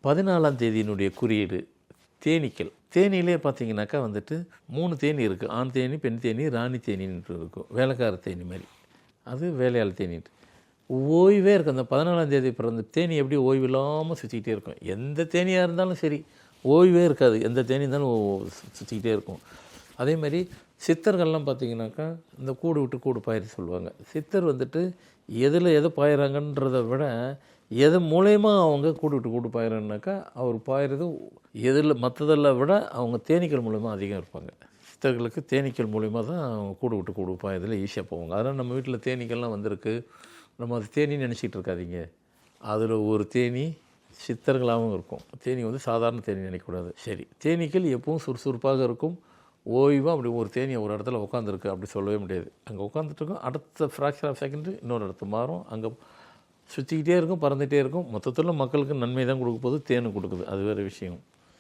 14ஆம் தேதியினுடைய குறியீடு தேனீக்கள். தேனியிலே பார்த்தீங்கன்னாக்கா வந்துட்டு 3 தேனி இருக்குது. ஆண் தேனி, பெண் தேனி, ராணி தேனின்ட்டு இருக்கும். வேலைக்கார தேனி மாதிரி. அது வேலையாள் தேனிட்டு. ஓய்வே இருக்குது. அந்த 14ஆம் தேதி பிறந்த தேனி எப்படி ஓய்வு இல்லாமல் சுற்றிக்கிட்டே இருக்கும். எந்த தேனியாக இருந்தாலும் சரி ஓய்வே இருக்காது. எந்த தேனி இருந்தாலும் சுற்றிக்கிட்டே இருக்கும். அதே மாதிரி சித்தர்கள்லாம் பார்த்திங்கனாக்கா இந்த கூடு விட்டு கூடு பாயிற சொல்லுவாங்க. சித்தர் வந்துட்டு எது பாயிறாங்கன்றதை விட எது மூலயமா அவங்க கூடு விட்டு கூடு பாயிறனாக்கா அவர் பாயிறது மற்றதெல்லாம் விட அவங்க தேனீக்கள் மூலயமா அதிகம் இருப்பாங்க. சித்தர்களுக்கு தேனீக்கள் மூலயமா தான் அவங்க கூடு விட்டு கூடு பாயறதுல ஈஸியாக போவாங்க. அதனால் நம்ம வீட்டில் தேனீக்கள்லாம் வந்திருக்கு, நம்ம அது தேனின்னு நினச்சிட்டு இருக்காதீங்க. அதில் ஒரு தேனி சித்தர்களாகவும் இருக்கும். தேனி வந்து சாதாரண தேனி நினைக்கக்கூடாது. சரி, தேனீக்கள் எப்பவும் சுறுசுறுப்பாக இருக்கும். ஓய்வாக அப்படி ஒரு தேனி ஒரு இடத்துல உட்காந்துருக்கு அப்படி சொல்லவே முடியாது. அங்கே உட்காந்துட்ருக்கும், அடுத்த ஃப்ராக்ஷன் ஆஃப் செகண்டு இன்னொரு இடத்து மாறும், அங்கே சுற்றிக்கிட்டே இருக்கும், பறந்துகிட்டே இருக்கும். மொத்தத்தில் மக்களுக்கு நன்மை தான் கொடுக்க போது, தேனு கொடுக்குது. அது வேறு விஷயம்.